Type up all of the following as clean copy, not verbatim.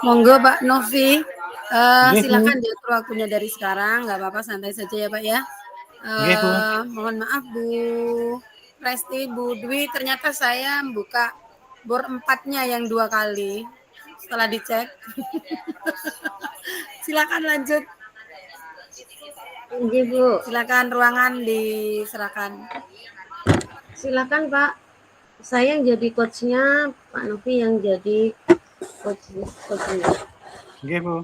Monggo Pak Novi, Nggih, Bu. silakan diatur waktunya dari sekarang, nggak apa-apa, santai saja ya Pak ya. Nggih, Bu. Mohon maaf Bu Resti, Bu Dwi, ternyata saya buka bor 4-nya yang 2 kali setelah dicek. Silakan lanjut. Nggih, Bu. Silakan ruangan diserahkan. Silakan Pak. Saya yang jadi coachnya, Pak Novi yang jadi coachnya. Nggih, Bu.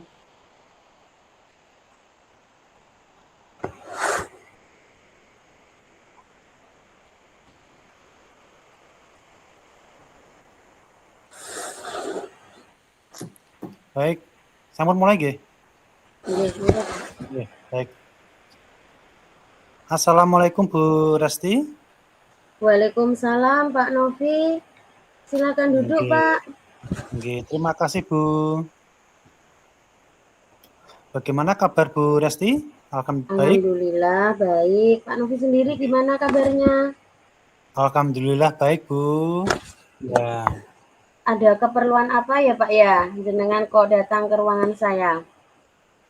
Baik, sampun mulai nggih? Nggih, baik. Assalamualaikum Bu Resti. Waalaikumsalam Pak Novi. Silakan duduk Nggih. Pak. Nggih, terima kasih Bu. Bagaimana kabar Bu Resti? Alhamdulillah baik. Pak Novi sendiri gimana kabarnya? Alhamdulillah baik Bu. Ya. Ada keperluan apa ya Pak ya? Jenengan kok datang ke ruangan saya?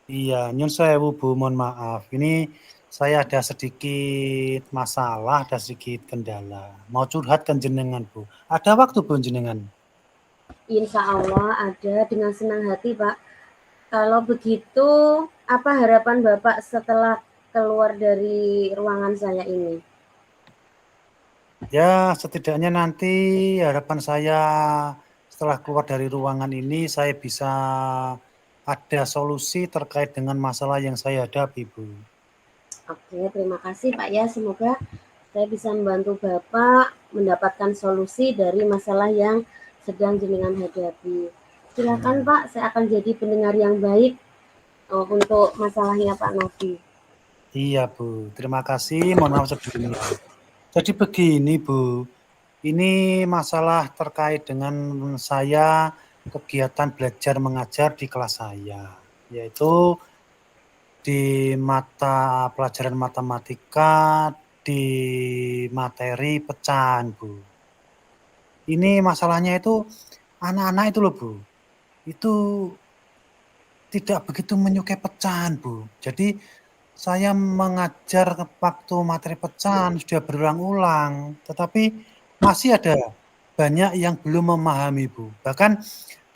Iya, nyun sewu Bu, mohon maaf. Ini saya ada sedikit masalah, ada sedikit kendala. Mau curhat kan jenengan Bu. Ada waktu Bu jenengan? Insya Allah ada, dengan senang hati Pak. Kalau begitu, apa harapan Bapak setelah keluar dari ruangan saya ini? Ya, setidaknya nanti harapan saya setelah keluar dari ruangan ini saya bisa ada solusi terkait dengan masalah yang saya hadapi, Bu. Oke, terima kasih Pak ya. Semoga saya bisa membantu Bapak mendapatkan solusi dari masalah yang sedang jenengan hadapi. Silakan Pak, saya akan jadi pendengar yang baik untuk masalahnya Pak Novi. Iya Bu, terima kasih. Mohon maaf sebelumnya. Jadi begini Bu, ini masalah terkait dengan saya kegiatan belajar mengajar di kelas saya, yaitu di mata pelajaran matematika di materi pecahan Bu. Ini masalahnya itu anak-anak itu loh Bu, itu tidak begitu menyukai pecahan Bu. Jadi saya mengajar waktu materi pecahan sudah berulang-ulang, tetapi masih ada banyak yang belum memahami Bu. Bahkan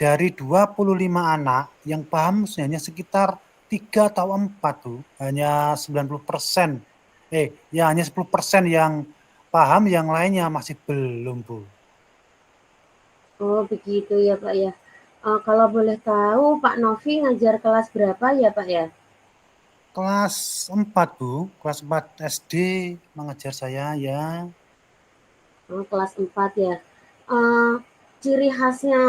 dari 25 anak yang paham hanya sekitar 3 atau 4 Bu, hanya 90%. Ya hanya 10% yang paham, yang lainnya masih belum Bu. Oh begitu ya Pak ya. Kalau boleh tahu Pak Novi ngajar kelas berapa ya Pak ya? Kelas 4 Bu, kelas 4 SD mengajar saya ya. Oh, kelas 4 ya. Ciri khasnya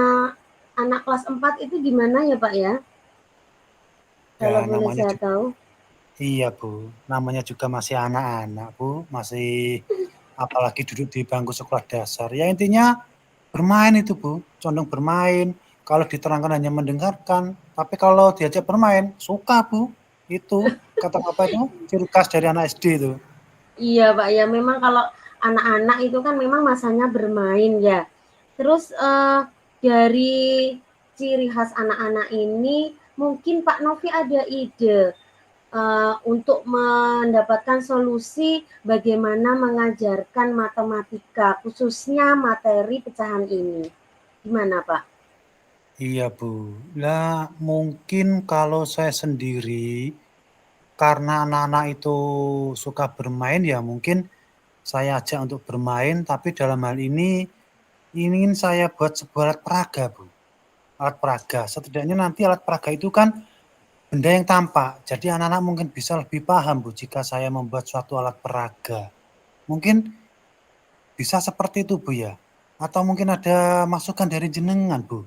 anak kelas 4 itu gimana ya Pak ya? Kalau Ya boleh namanya saya juga, tahu. iya Bu, namanya juga masih anak-anak Bu, masih apalagi duduk di bangku sekolah dasar. Ya intinya bermain itu Bu, condong bermain. Kalau diterangkan hanya mendengarkan, tapi kalau diajak bermain suka Bu. Itu kata apa itu ciri khas dari anak SD itu. Iya Pak ya, memang kalau anak-anak itu kan memang masanya bermain ya. Terus dari ciri khas anak-anak ini, mungkin Pak Novi ada ide untuk mendapatkan solusi bagaimana mengajarkan matematika, khususnya materi pecahan ini. Gimana Pak? Iya Bu, lah mungkin kalau saya sendiri, karena anak-anak itu suka bermain ya mungkin saya ajak untuk bermain, tapi dalam hal ini ingin saya buat sebuah alat peraga Bu. Alat peraga, setidaknya nanti alat peraga itu kan benda yang tampak, jadi anak-anak mungkin bisa lebih paham Bu jika saya membuat suatu alat peraga. Mungkin bisa seperti itu Bu ya, atau mungkin ada masukan dari jenengan Bu?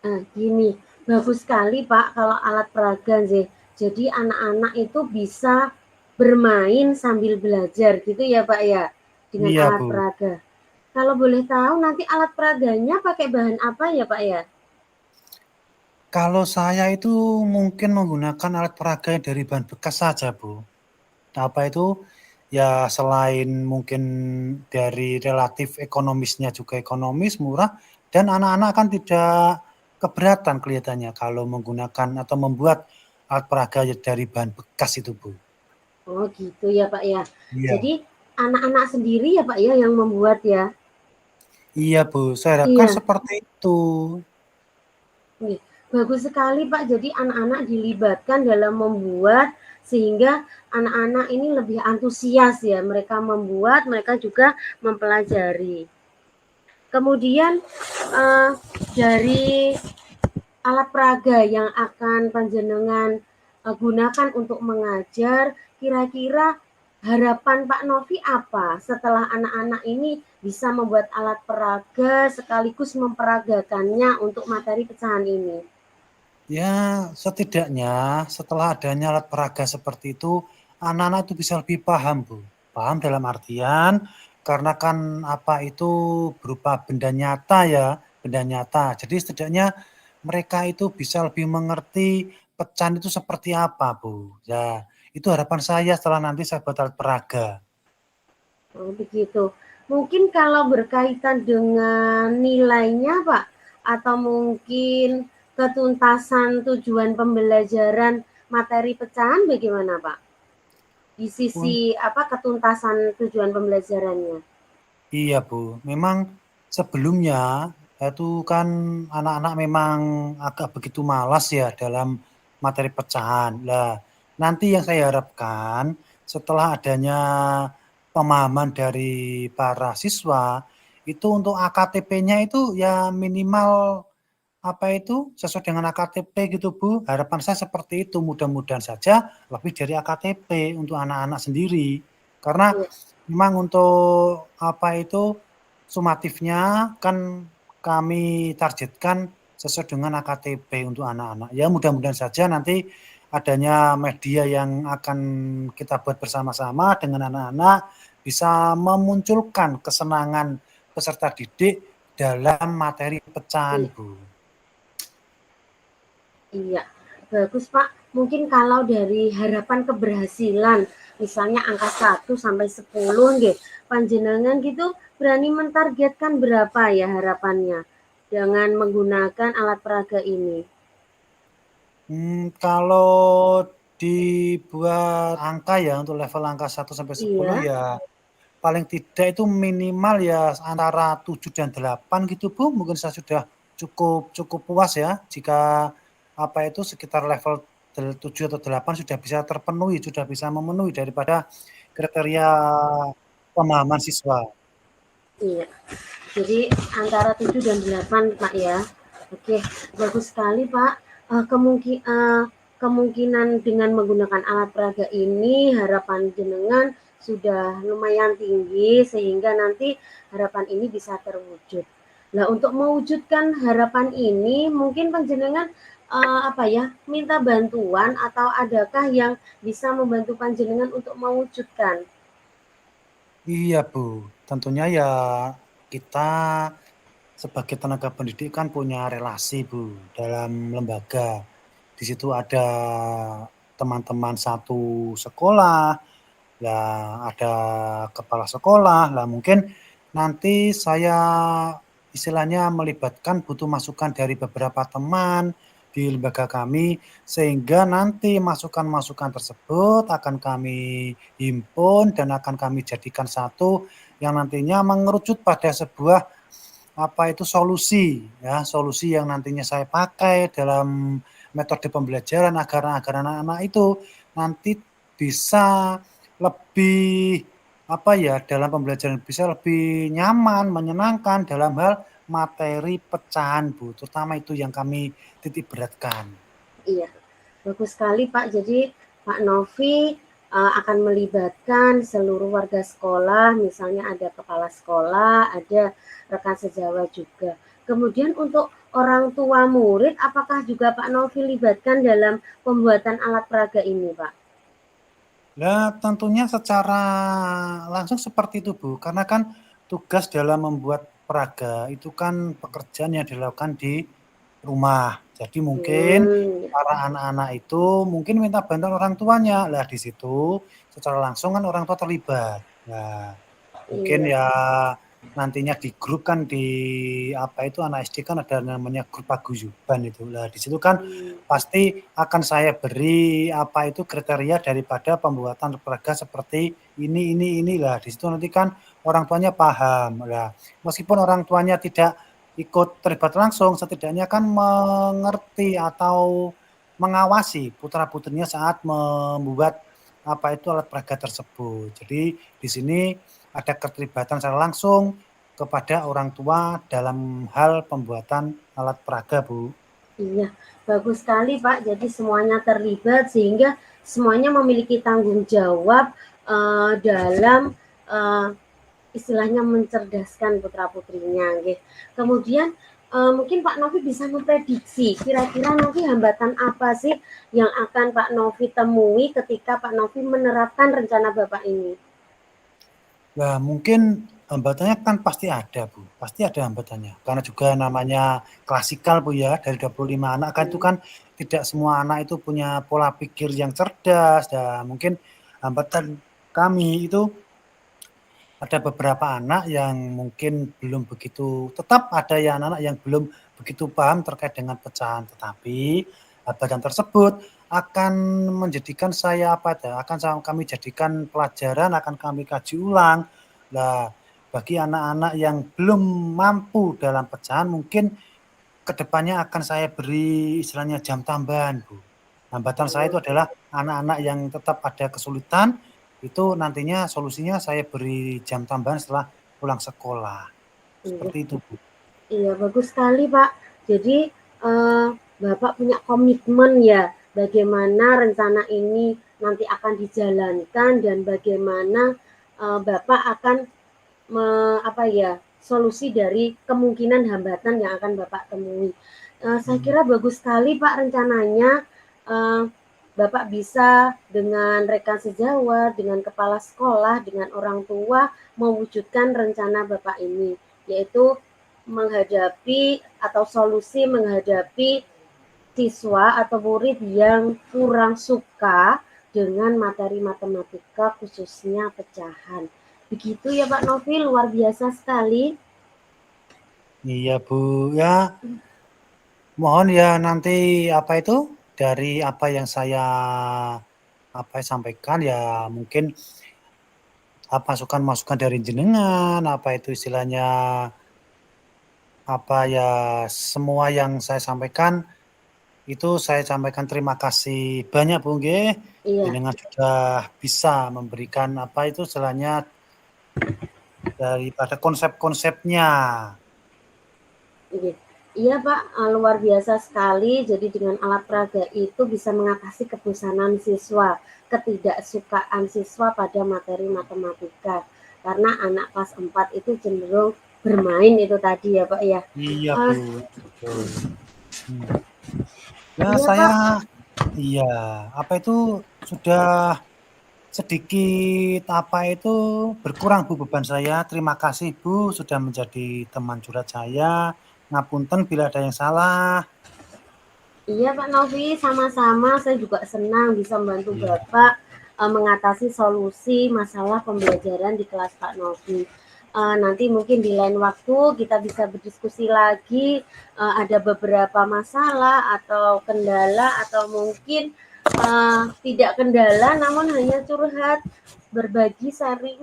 Gini, bagus sekali Pak kalau alat peraga sih. Jadi anak-anak itu bisa bermain sambil belajar gitu ya Pak ya, dengan Iya alat Bu. peraga. Kalau boleh tahu nanti alat peraganya pakai bahan apa ya Pak ya? Kalau saya itu mungkin menggunakan alat peraga dari bahan bekas saja Bu. Apa itu, ya selain mungkin dari relatif ekonomisnya juga ekonomis, murah, Dan anak-anak kan tidak keberatan kelihatannya kalau menggunakan atau membuat alat peraga dari bahan bekas itu, Bu. Oh gitu ya Pak ya. Iya. Jadi anak-anak sendiri ya Pak ya yang membuat ya? Iya, Bu, saya harapkan Iya, seperti itu. nih, bagus sekali Pak. Jadi anak-anak dilibatkan dalam membuat sehingga anak-anak ini lebih antusias ya. Mereka membuat, mereka juga mempelajari. Kemudian dari alat peraga yang akan panjenengan gunakan untuk mengajar, kira-kira harapan Pak Novi apa setelah anak-anak ini bisa membuat alat peraga sekaligus memperagakannya untuk materi pecahan ini? Ya, setidaknya setelah adanya alat peraga seperti itu, anak-anak itu bisa lebih paham, Bu. Paham dalam artian karena kan apa itu berupa benda nyata ya, benda nyata. Jadi setidaknya mereka itu bisa lebih mengerti pecahan itu seperti apa, Bu. Ya, itu harapan saya setelah nanti saya buat alat peraga. Oh, begitu. Mungkin kalau berkaitan dengan nilainya, Pak, atau mungkin ketuntasan tujuan pembelajaran materi pecahan bagaimana, Pak? Di sisi apa ketuntasan tujuan pembelajarannya? Iya, Bu. Memang sebelumnya itu kan anak-anak memang agak begitu malas ya dalam materi pecahan. Lah, nanti yang saya harapkan setelah adanya pemahaman dari para siswa itu untuk AKTP-nya itu ya minimal apa itu sesuai dengan AKTP gitu, Bu. Harapan saya seperti itu. Mudah-mudahan saja lebih dari AKTP untuk anak-anak sendiri. Karena Iya, memang untuk apa itu sumatifnya kan kami targetkan sesuai dengan AKTP untuk anak-anak. Ya mudah-mudahan saja nanti adanya media yang akan kita buat bersama-sama dengan anak-anak bisa memunculkan kesenangan peserta didik dalam materi pecahan, iya. Bu. Iya, bagus Pak. Mungkin kalau dari harapan keberhasilan, misalnya angka 1 sampai 10, nggih, panjenengan gitu berani mentargetkan berapa ya harapannya dengan menggunakan alat peraga ini? Kalau dibuat angka ya untuk level angka 1 sampai 10 Iya, ya paling tidak itu minimal ya antara 7 dan 8 gitu, Bu. Mungkin saya sudah cukup cukup puas ya jika apa itu sekitar level 7 atau 8 sudah bisa terpenuhi, sudah bisa memenuhi daripada kriteria pemahaman siswa. iya. Jadi antara 7 dan 8 Pak ya. Oke, bagus sekali Pak. Kemungkinan dengan menggunakan alat peraga ini harapan jenengan sudah lumayan tinggi sehingga nanti harapan ini bisa terwujud. Nah, untuk mewujudkan harapan ini mungkin panjenengan apa ya, minta bantuan atau adakah yang bisa membantu panjenengan untuk mewujudkan? Iya, Bu. Tentunya ya kita sebagai tenaga pendidik kan punya relasi, Bu, dalam lembaga. Di situ ada teman-teman satu sekolah, lah ada kepala sekolah, lah mungkin nanti saya istilahnya melibatkan butuh masukan dari beberapa teman di lembaga kami, sehingga nanti masukan-masukan tersebut akan kami himpun dan akan kami jadikan satu yang nantinya mengerucut pada sebuah apa itu solusi ya, solusi yang nantinya saya pakai dalam metode pembelajaran agar anak-anak itu nanti bisa lebih apa ya, dalam pembelajaran bisa lebih nyaman, menyenangkan dalam hal materi pecahan, Bu, terutama itu yang kami titik beratkan. Iya. Bagus sekali Pak. Jadi Pak Novi akan melibatkan seluruh warga sekolah, misalnya ada kepala sekolah, ada rekan sejawat juga. Kemudian untuk orang tua murid, apakah juga Pak Novi libatkan dalam pembuatan alat peraga ini, Pak? Nah, tentunya secara langsung seperti itu, Bu, karena kan tugas dalam membuat peraga itu kan pekerjaan yang dilakukan di rumah. Jadi mungkin Hmm, para anak-anak itu mungkin minta bantuan orang tuanya. Lah di situ secara langsung kan orang tua terlibat. Nah, mungkin iya. ya nantinya di grup kan di apa itu anak SD kan ada namanya grup paguyuban itu. Lah di situ kan pasti akan saya beri apa itu kriteria daripada pembuatan olahraga seperti ini lah. Di situ nanti kan orang tuanya paham. Lah meskipun orang tuanya tidak ikut terlibat langsung, setidaknya kan mengerti atau mengawasi putra-putrinya saat membuat apa itu alat peraga tersebut. Jadi di sini ada keterlibatan secara langsung kepada orang tua dalam hal pembuatan alat peraga, Bu. Iya, bagus sekali Pak. Jadi semuanya terlibat sehingga semuanya memiliki tanggung jawab dalam istilahnya mencerdaskan putra-putrinya. Kemudian mungkin Pak Novi bisa memprediksi kira-kira nanti hambatan apa sih yang akan Pak Novi temui ketika Pak Novi menerapkan rencana Bapak ini? Nah, mungkin hambatannya kan pasti ada, Bu. Pasti ada hambatannya. Karena juga namanya klasikal, Bu ya, dari 25 anak kan itu kan tidak semua anak itu punya pola pikir yang cerdas. Dan mungkin hambatan kami itu ada beberapa anak yang mungkin belum begitu, tetap ada ya anak-anak yang belum begitu paham terkait dengan pecahan. Tetapi hambatan tersebut akan menjadikan saya akan kami jadikan pelajaran, akan kami kaji ulang. Nah, bagi anak-anak yang belum mampu dalam pecahan mungkin kedepannya akan saya beri istilahnya jam tambahan, Bu. Hambatan saya itu adalah anak-anak yang tetap ada kesulitan, itu nantinya solusinya saya beri jam tambahan setelah pulang sekolah. Seperti itu, Bu. Iya, bagus sekali Pak. Jadi Bapak punya komitmen ya bagaimana rencana ini nanti akan dijalankan dan bagaimana Bapak akan solusi dari kemungkinan hambatan yang akan Bapak temui. Saya kira bagus sekali Pak rencananya. Bapak bisa dengan rekan sejawat, dengan kepala sekolah, dengan orang tua mewujudkan rencana Bapak ini, yaitu menghadapi atau solusi menghadapi siswa atau murid yang kurang suka dengan materi matematika khususnya pecahan. Begitu ya Pak Novi, luar biasa sekali. Iya, Bu. Ya, mohon ya nanti apa itu dari apa yang saya sampaikan ya mungkin masukan-masukan dari jenengan, apa itu istilahnya apa ya semua yang saya sampaikan itu saya sampaikan terima kasih banyak Bu nggih. Iya. Jenengan sudah bisa memberikan apa itu istilahnya daripada konsep-konsepnya. Iya Pak, luar biasa sekali. Jadi dengan alat peraga itu bisa mengatasi kebosanan siswa, ketidaksukaan siswa pada materi matematika. Karena anak kelas 4 itu cenderung bermain itu tadi ya Pak ya. Iya Bu, betul. Ya Iya, saya Pak. iya, apa itu sudah sedikit apa itu berkurang Bu beban saya. Terima kasih Bu sudah menjadi teman curhat saya. Ngapunten bila ada yang salah. Iya Pak Novi, sama-sama. Saya juga senang bisa membantu Bapak mengatasi solusi masalah pembelajaran di kelas Pak Novi. Nanti mungkin di lain waktu kita bisa berdiskusi lagi, ada beberapa masalah atau kendala atau mungkin tidak kendala namun hanya curhat, berbagi, sharing.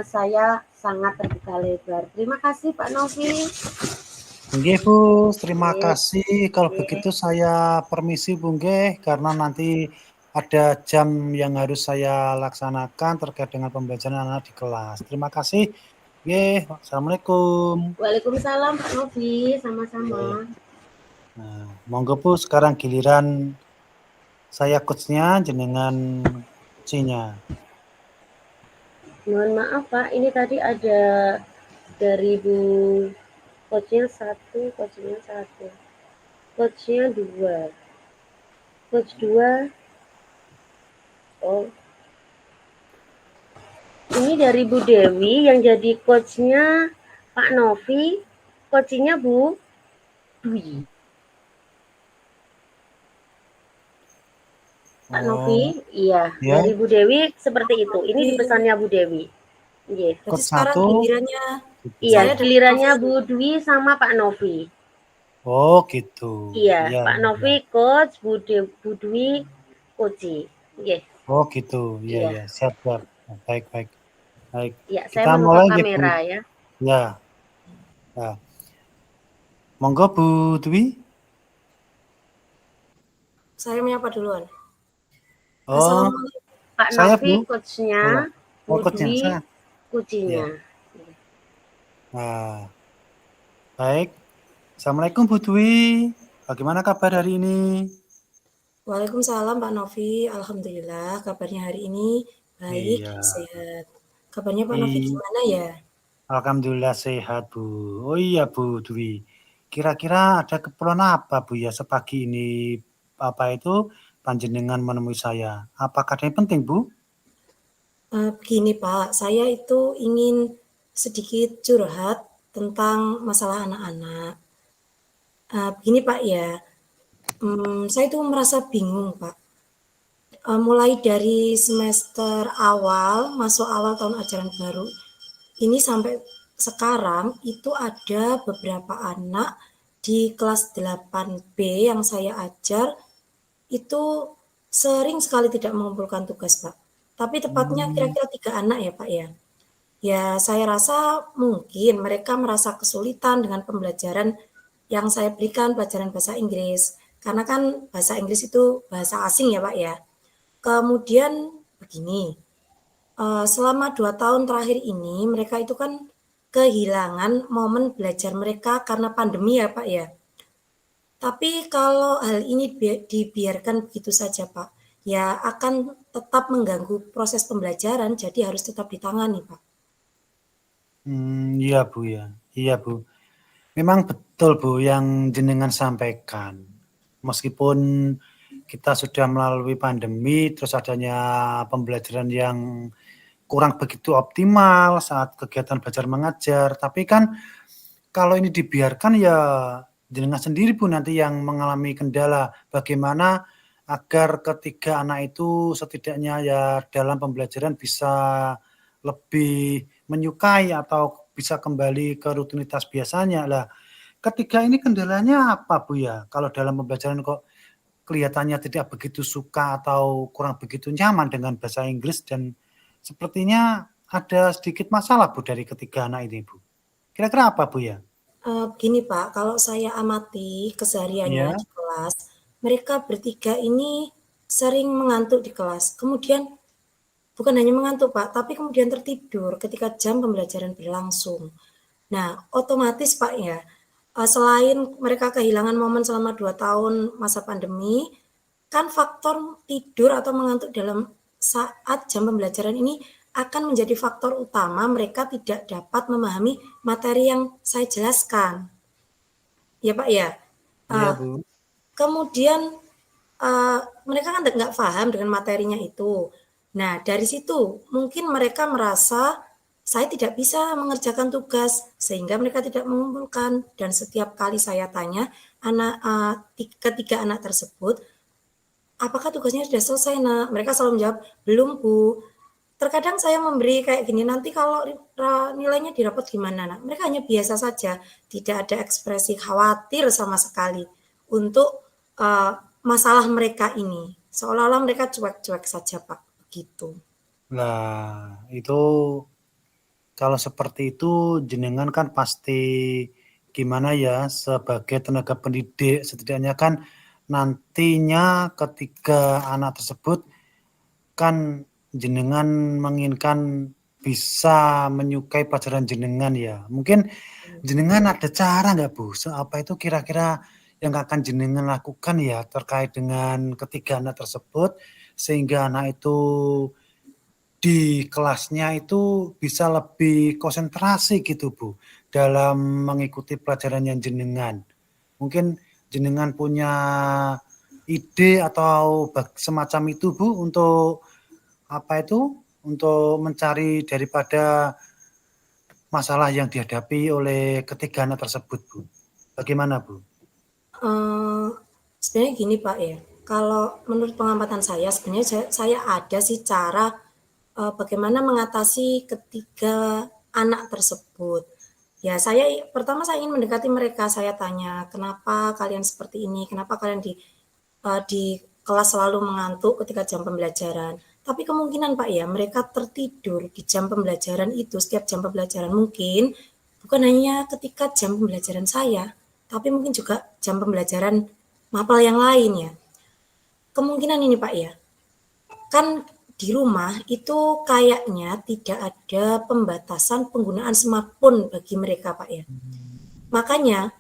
Saya sangat terbuka lebar. Terima kasih Pak Novi. Nggih Bu, terima kasih. Kalau begitu saya permisi Bu nggih, karena nanti ada jam yang harus saya laksanakan terkait dengan pembelajaran anak di kelas. Terima kasih. Nggih, Assalamualaikum. Waalaikumsalam Pak Novi, sama-sama. Nah, monggo Bu, sekarang giliran saya coach-nya, jenengan coach-nya. Mohon maaf Pak, ini tadi ada dari Bu coachnya 1, coachnya 1, coachnya 2, coach 2. Oh, ini dari Bu Dewi yang jadi coachnya Pak Novi, coachnya Bu Dwi. Pak Novi, iya, ya. dari Bu Dewi seperti itu. Ini di pesannya Bu Dewi. Jadi sekarang gilirannya Iya, Saya dengan gilirannya Novi. Bu Dwi sama Pak Novi. Oh gitu. Iya, Iya, Pak iya. Novi coach, Bu Dwi coach. Iya, Oh gitu. Iya, iya, iya. Siap, siap. Baik, baik. Baik. iya. Saya Kita menutup mulai ya, Bu. kamera ya. Ya. Nah, monggo Bu Dwi. Saya menyapa duluan. Oh, Assalamualaikum. Pak saya Novi Bu. coachnya, Oh, Bu oh coachnya Dwi saya. kucinya. Ya. Nah, baik. Assalamualaikum Bu Dwi. Bagaimana kabar hari ini? Waalaikumsalam Pak Novi. Alhamdulillah kabarnya hari ini baik, Iya. sehat. Kabarnya Pak Novi I- gimana ya? Alhamdulillah sehat Bu. Oh iya Bu Dwi. Kira-kira ada keperluan apa Bu ya sepagi ini? Apa itu panjenengan menemui saya? Apakah ada yang penting Bu? Begini Pak, saya itu ingin sedikit curhat tentang masalah anak-anak. Begini Pak ya, saya itu merasa bingung Pak. Mulai dari semester awal, masuk awal tahun ajaran baru, ini sampai sekarang itu ada beberapa anak di kelas 8B yang saya ajar itu sering sekali tidak mengumpulkan tugas, Pak. Tapi tepatnya Hmm, kira-kira 3 anak ya, Pak ya. Ya, saya rasa mungkin mereka merasa kesulitan dengan pembelajaran yang saya berikan pelajaran bahasa Inggris. Karena kan bahasa Inggris itu bahasa asing ya, Pak ya. Kemudian begini, selama 2 tahun terakhir ini mereka itu kan kehilangan momen belajar mereka karena pandemi ya Pak ya. Tapi kalau hal ini dibiarkan begitu saja Pak, ya akan tetap mengganggu proses pembelajaran, jadi harus tetap ditangani Pak. iya Bu ya. Iya Bu. Memang betul Bu yang jenengan sampaikan. Meskipun kita sudah melalui pandemi, terus adanya pembelajaran yang kurang begitu optimal saat kegiatan belajar mengajar, tapi kan kalau ini dibiarkan ya jenengan sendiri Bu nanti yang mengalami kendala. Bagaimana agar ketiga anak itu setidaknya ya dalam pembelajaran bisa lebih menyukai atau bisa kembali ke rutinitas biasanya. Lah, ketiga ini kendalanya apa Bu ya? Kalau dalam pembelajaran kok kelihatannya tidak begitu suka atau kurang begitu nyaman dengan bahasa Inggris dan sepertinya ada sedikit masalah Bu dari ketiga anak ini Bu. Kira-kira apa Bu ya? Begini Pak, kalau saya amati kesehariannya Iya. di kelas, mereka bertiga ini sering mengantuk di kelas. Kemudian bukan hanya mengantuk Pak, tapi kemudian tertidur ketika jam pembelajaran berlangsung. Nah, otomatis Pak ya, selain mereka kehilangan momen selama 2 tahun masa pandemi, kan faktor tidur atau mengantuk dalam saat jam pembelajaran ini akan menjadi faktor utama mereka tidak dapat memahami materi yang saya jelaskan. Ya Pak ya. Iya, Uh, Bu. Kemudian mereka kan nggak paham dengan materinya itu. Nah, dari situ mungkin mereka merasa saya tidak bisa mengerjakan tugas sehingga mereka tidak mengumpulkan dan setiap kali saya tanya anak ketiga anak tersebut, apakah tugasnya sudah selesai, Nak? Mereka selalu menjawab, belum, Bu. Terkadang saya memberi kayak gini, nanti kalau nilainya di rapot gimana, Nak? Mereka hanya biasa saja, tidak ada ekspresi khawatir sama sekali untuk masalah mereka ini. Seolah-olah mereka cuek-cuek saja, Pak. Begitu. Nah, itu kalau seperti itu jenengan kan pasti gimana ya sebagai tenaga pendidik setidaknya kan nantinya ketika anak tersebut kan jenengan menginginkan bisa menyukai pelajaran jenengan ya. Mungkin jenengan ada cara nggak Bu? Apa itu kira-kira yang akan jenengan lakukan ya terkait dengan ketiga anak tersebut sehingga anak itu di kelasnya itu bisa lebih konsentrasi gitu Bu dalam mengikuti pelajaran yang jenengan. Mungkin jenengan punya ide atau semacam itu Bu untuk apa itu untuk mencari daripada masalah yang dihadapi oleh ketiga anak tersebut Bu. Bagaimana Bu? Sebenarnya gini Pak ya, kalau menurut pengamatan saya sebenarnya saya ada sih cara bagaimana mengatasi ketiga anak tersebut. Ya, pertama saya ingin mendekati mereka, saya tanya, "Kenapa kalian seperti ini? Kenapa kalian di kelas selalu mengantuk ketika jam pembelajaran?" Tapi kemungkinan Pak ya, mereka tertidur di jam pembelajaran itu, setiap jam pembelajaran mungkin bukan hanya ketika jam pembelajaran saya, tapi mungkin juga jam pembelajaran mapel yang lain ya. Kemungkinan ini Pak ya, kan di rumah itu kayaknya tidak ada pembatasan penggunaan smartphone bagi mereka Pak ya. Makanya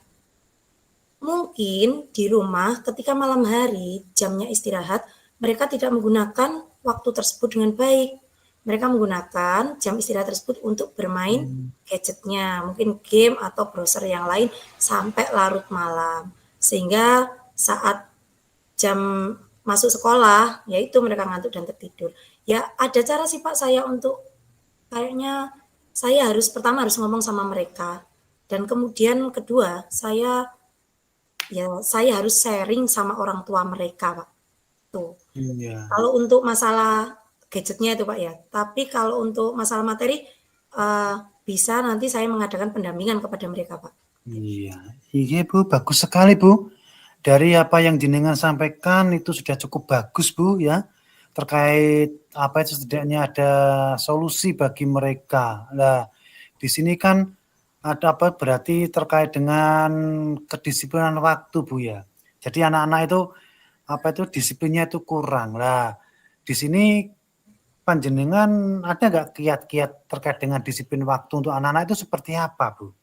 mungkin di rumah ketika malam hari jamnya istirahat, mereka tidak menggunakan waktu tersebut dengan baik. Mereka menggunakan jam istirahat tersebut untuk bermain gadgetnya, mungkin game atau browser yang lain sampai larut malam. Sehingga saat jam masuk sekolah, yaitu mereka ngantuk dan tertidur. Ya ada cara sih Pak saya untuk kayaknya saya pertama harus ngomong sama mereka. Dan kemudian kedua, saya harus sharing sama orang tua mereka, Pak. Tuh. Iya. Kalau untuk masalah gadgetnya itu, Pak ya. Tapi kalau untuk masalah materi, bisa nanti saya mengadakan pendampingan kepada mereka, Pak. Iya. Iya, Bu, bagus sekali, Bu. Dari apa yang jenengan sampaikan itu sudah cukup bagus, Bu, ya. Terkait apa itu setidaknya ada solusi bagi mereka. Nah, di sini kan ada apa berarti terkait dengan kedisiplinan waktu, Bu, ya. Jadi anak-anak itu apa itu disiplinnya itu kurang. Lah, di sini panjenengan ada nggak kiat-kiat terkait dengan disiplin waktu untuk anak-anak itu seperti apa, Bu?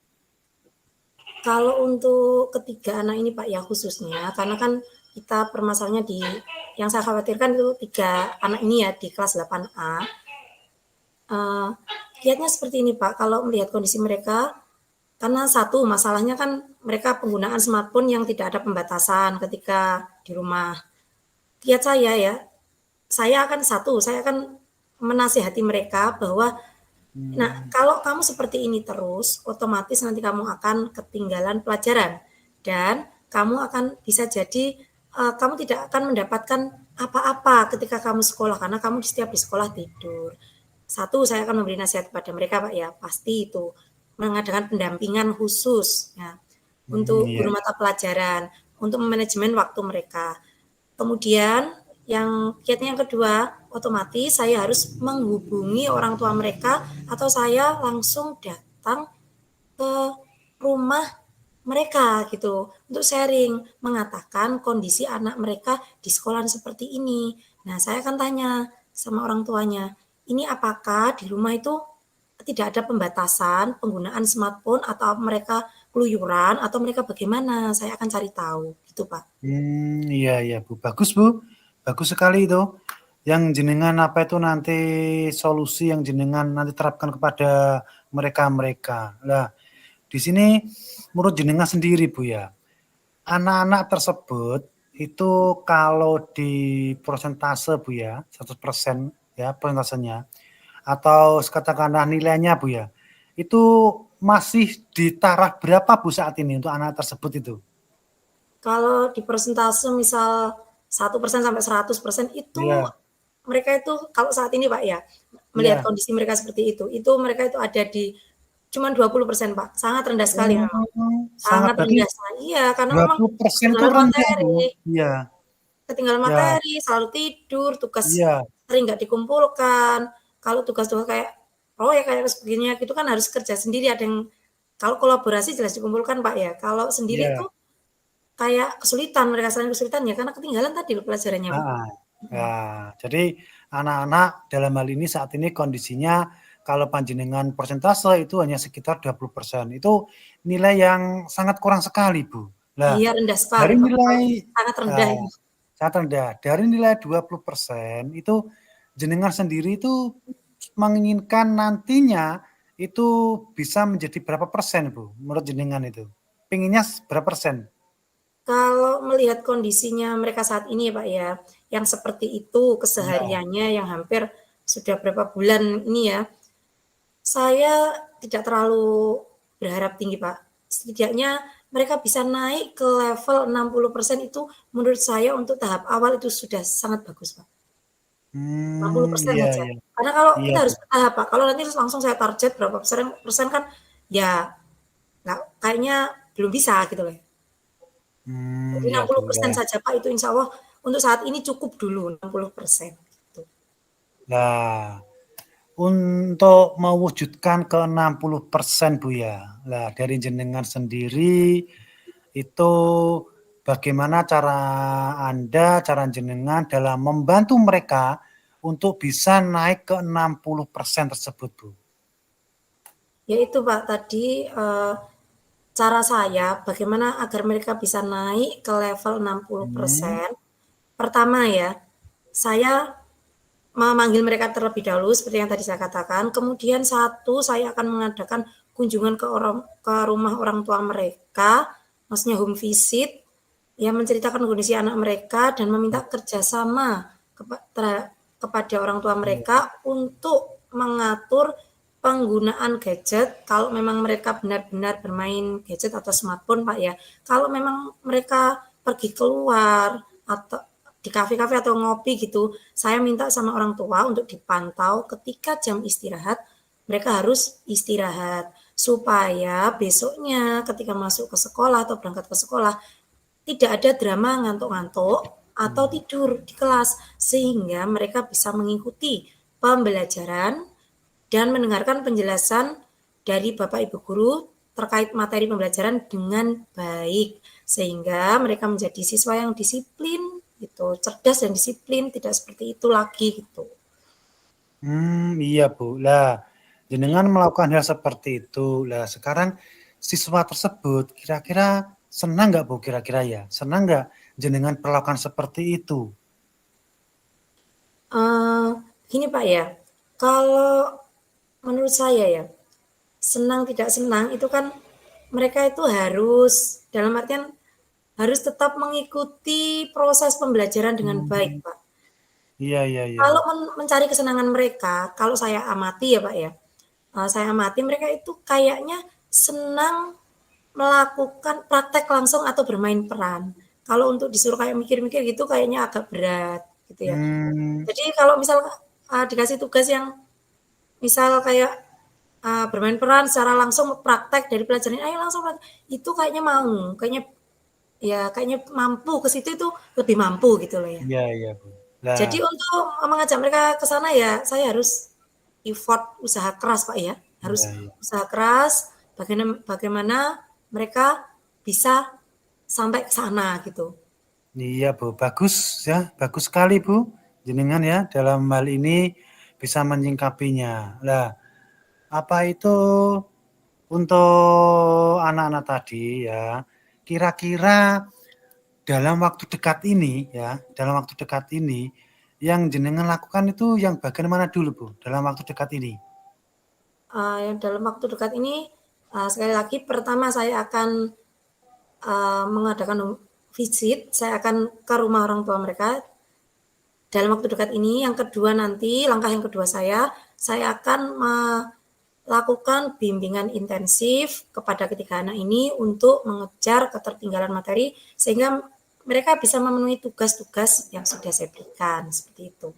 Kalau untuk ketiga anak ini Pak ya khususnya, karena kan kita permasalahannya yang saya khawatirkan itu 3 anak ini ya di kelas 8A. Kiatnya seperti ini Pak, kalau melihat kondisi mereka, karena satu masalahnya kan mereka penggunaan smartphone yang tidak ada pembatasan ketika di rumah. Kiat saya akan menasihati mereka bahwa nah, kalau kamu seperti ini terus, otomatis nanti kamu akan ketinggalan pelajaran dan kamu akan bisa jadi kamu tidak akan mendapatkan apa-apa ketika kamu sekolah karena kamu setiap di sekolah tidur. Satu, saya akan memberi nasihat kepada mereka, Pak ya, pasti itu mengadakan pendampingan khusus ya untuk Iya. guru mata pelajaran, untuk manajemen waktu mereka. Kemudian yang kiatnya yang kedua, otomatis saya harus menghubungi orang tua mereka atau saya langsung datang ke rumah mereka gitu untuk sharing, mengatakan kondisi anak mereka di sekolah seperti ini. Nah, saya akan tanya sama orang tuanya, ini apakah di rumah itu tidak ada pembatasan penggunaan smartphone atau mereka keluyuran atau mereka bagaimana? Saya akan cari tahu gitu, Pak. Iya iya, Bu. Bagus, Bu. Bagus sekali itu. Yang jenengan apa itu nanti solusi yang jenengan nanti terapkan kepada mereka-mereka. Nah, di sini menurut jenengan sendiri, Bu ya. Anak-anak tersebut itu kalau di persentase, Bu ya, 100% ya persentasenya atau katakanlah nilainya, Bu ya. Itu masih di taraf berapa, Bu, saat ini untuk anak tersebut itu? Kalau di persentase misal 1% sampai 100% itu Iya. mereka itu kalau saat ini Pak ya, melihat Iya. kondisi mereka seperti itu mereka itu ada di cuman 20% Pak, sangat rendah sekali memang. Sangat Sangat berarti rendah sekali iya, karena memang 20% itu ketinggalan rendah, Bu. materi Iya. ketinggalan Ya, materi, selalu tidur, tugas iya. sering nggak dikumpulkan. Kalau tugas-tugas kayak proyek kayak sebagainya gitu kan harus kerja sendiri, ada yang kalau kolaborasi jelas dikumpulkan Pak ya, kalau sendiri Iya. itu kayak kesulitan, mereka saling kesulitan ya karena ketinggalan tadi pelajarannya, Pak. Heeh. Mhm. Ya, jadi anak-anak dalam hal ini saat ini kondisinya kalau panjenengan persentase itu hanya sekitar 20%. Itu nilai yang sangat kurang sekali, Bu. Lah, Iya rendah sekali, dari Pak, nilai sangat rendah ini. sangat rendah. Dari nilai 20% itu jenengan sendiri itu menginginkan nantinya itu bisa menjadi berapa persen, Bu, menurut jenengan itu? Pengennya berapa persen? Kalau melihat kondisinya mereka saat ini ya, Pak, ya, yang seperti itu Iya. kesehariannya yang hampir sudah berapa bulan ini ya, saya tidak terlalu berharap tinggi, Pak. Setidaknya mereka bisa naik ke level 60% itu menurut saya untuk tahap awal itu sudah sangat bagus, Pak. 60% Iya saja. iya. Karena kalau Iya, kita Bu. harus bertahap, Pak. Kalau nanti langsung saya target berapa persen persen kan ya kayaknya belum bisa gitu loh. Jadi Ya Bu 60% ya. saja Pak, itu insya Allah untuk saat ini cukup dulu 60%. Gitu. Nah, untuk mewujudkan ke 60% Bu ya. Nah, dari jenengan sendiri itu bagaimana cara Anda, cara jenengan dalam membantu mereka untuk bisa naik ke 60% tersebut, Bu? Yaitu Pak tadi cara saya bagaimana agar mereka bisa naik ke level 60%. Pertama ya, saya memanggil mereka terlebih dahulu seperti yang tadi saya katakan. Kemudian satu, saya akan mengadakan kunjungan ke rumah orang tua mereka, maksudnya home visit, yang menceritakan kondisi anak mereka dan meminta kerjasama kepada orang tua mereka untuk mengatur penggunaan gadget. Kalau memang mereka benar-benar bermain gadget atau smartphone, Pak ya. Kalau memang mereka pergi keluar atau di kafe-kafe atau ngopi gitu, saya minta sama orang tua untuk dipantau ketika jam istirahat, mereka harus istirahat supaya besoknya ketika masuk ke sekolah atau berangkat ke sekolah tidak ada drama ngantuk-ngantuk atau tidur di kelas sehingga mereka bisa mengikuti pembelajaran dan mendengarkan penjelasan dari Bapak Ibu guru terkait materi pembelajaran dengan baik sehingga mereka menjadi siswa yang disiplin gitu, cerdas dan disiplin, tidak seperti itu lagi gitu. Iya Bu. Lah, jenengan melakukan hal seperti itu. Lah, sekarang siswa tersebut kira-kira senang nggak Bu kira-kira ya? Senang nggak jenengan perlakukan seperti itu? Gini Pak ya, kalau menurut saya ya, senang tidak senang itu kan mereka itu harus dalam artian harus tetap mengikuti proses pembelajaran dengan baik, Pak. Iya, iya, iya. Kalau mencari kesenangan mereka, kalau saya amati ya Pak ya, saya amati mereka itu kayaknya senang melakukan praktek langsung atau bermain peran. Kalau untuk disuruh kayak mikir-mikir gitu kayaknya agak berat gitu ya. Jadi kalau misal dikasih tugas yang misal kayak bermain peran secara langsung praktek dari pelajaran, ayo langsung praktek, itu kayaknya mau, kayaknya mampu ke situ itu lebih mampu gitu loh ya. Iya, iya Bu. Lah, Jadi untuk mengajak mereka ke sana ya saya harus effort usaha keras Pak ya, harus iya, iya. usaha keras bagaimana mereka bisa sampai ke sana gitu. Iya Bu, bagus ya, bagus sekali Bu. Jenengan ya dalam hal ini bisa menyingkapinya. Lah, apa itu untuk anak-anak tadi ya, kira-kira dalam waktu dekat ini ya, dalam waktu dekat ini yang jenengan lakukan itu yang bagian mana dulu Bu dalam waktu dekat ini? Yang dalam waktu dekat ini sekali lagi pertama saya akan mengadakan visit, saya akan ke rumah orang tua mereka dalam waktu dekat ini. Yang kedua nanti langkah yang kedua saya akan melakukan bimbingan intensif kepada ketiga anak ini untuk mengejar ketertinggalan materi sehingga mereka bisa memenuhi tugas-tugas yang sudah saya berikan seperti itu.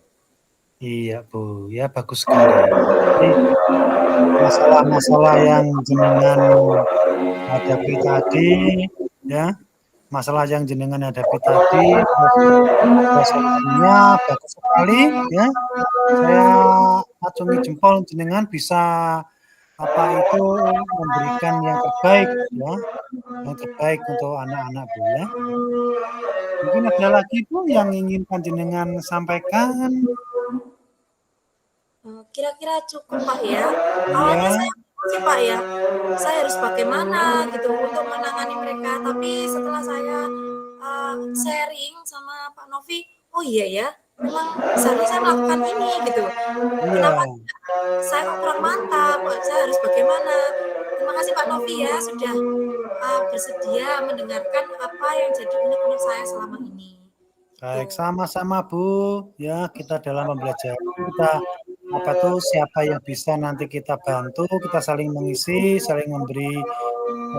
Iya Bu, ya bagus sekali. Jadi masalah-masalah yang jenengan hadapi tadi ya, masalah yang jenengan hadapi tadi solusinya bagus sekali ya. Saya acungi jempol jenengan bisa apa itu memberikan yang terbaik ya, yang terbaik untuk anak-anak Bu ya. Mungkin ada lagi Bu yang ingin panjenengan sampaikan? Kira-kira cukup Pak ya. Awalnya Iya, saya sih Pak ya, saya harus bagaimana gitu untuk menangani mereka. Tapi setelah saya sharing sama Pak Novi, oh iya ya, memang seharusnya saya melakukan ini gitu. iya. Kenapa saya kok kurang mantap? Saya harus bagaimana? Terima kasih Pak Novi ya sudah bersedia mendengarkan apa yang jadi unek-unek saya selama ini. Baik, Gitu. sama-sama Bu. Ya, kita dalam pembelajaran kita apa tuh siapa yang bisa nanti kita bantu, kita saling mengisi, saling memberi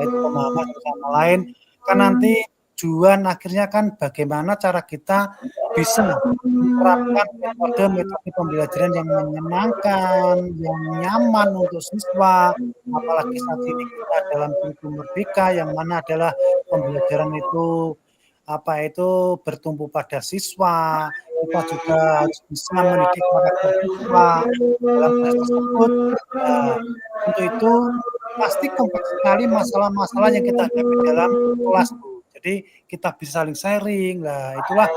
itu pemahaman satu sama lain. Kan nanti tujuan akhirnya kan bagaimana cara kita bisa menerapkan metode pembelajaran yang menyenangkan, yang nyaman untuk siswa, apalagi saat ini kita dalam kurikulum merdeka yang mana adalah pembelajaran itu bertumpu pada siswa, kita juga harus bisa mendidik karakter siswa dalam proses tersebut. Nah, untuk itu pasti kompleks sekali masalah-masalah yang kita hadapi dalam kelas, Bu. Jadi kita bisa saling sharing. Nah, itulah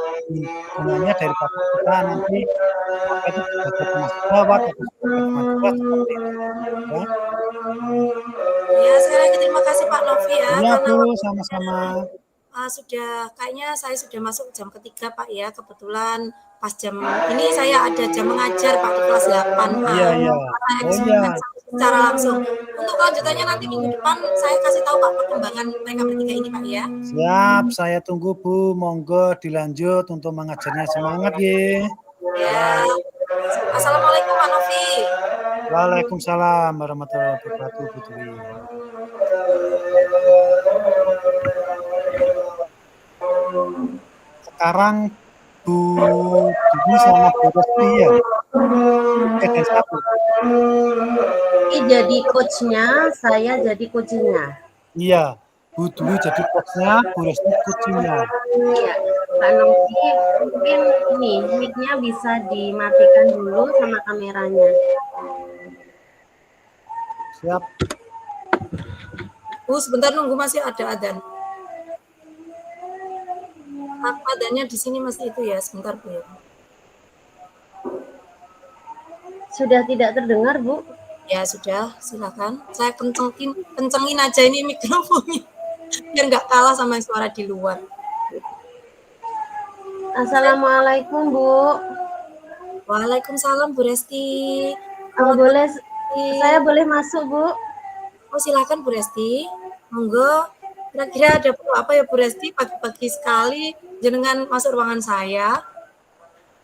gunanya daripada kita nanti sebagai mahasiswa atau sebagai teman kelas seperti itu, ya. Ya, sekali lagi terima kasih Pak Novi ya, Iya, karena Bu, waktunya sama-sama. kayaknya saya sudah masuk jam ketiga Pak ya. Kebetulan pas jam ini saya ada jam mengajar Pak di kelas 8A. Iya, iya. Oh iya. Secara langsung. Untuk kelanjutannya nanti minggu depan saya kasih tahu Pak perkembangan mereka bertiga ini Pak ya. Siap, saya tunggu Bu. Monggo dilanjut untuk mengajarnya. Semangat ya. Ya. Assalamualaikum Pak Novi. Waalaikumsalam warahmatullahi wabarakatuh, Bu Dwi. Sekarang Bu Dwi sama Bu Resti ya? Dan satu. Ini jadi coachnya, saya jadi coachingnya. Iya, Bu Dwi jadi coachnya, Bu Resti coachingnya. Iya, Pak Novi mungkin ini mic-nya bisa dimatikan dulu sama kameranya. Siap. Bu, sebentar nunggu masih ada adan. Adannya di sini masih itu ya, sebentar Bu ya. Sudah tidak terdengar, Bu? Ya sudah, silakan. Saya kencengin aja ini mikrofonnya biar nggak kalah sama suara di luar. Assalamualaikum, Bu. Waalaikumsalam Bu Resti. Saya boleh masuk, Bu? Oh silakan Bu Resti. Monggo. Kira-kira ada perlu apa ya Bu Resti? Pagi-pagi sekali jenengan masuk ruangan saya.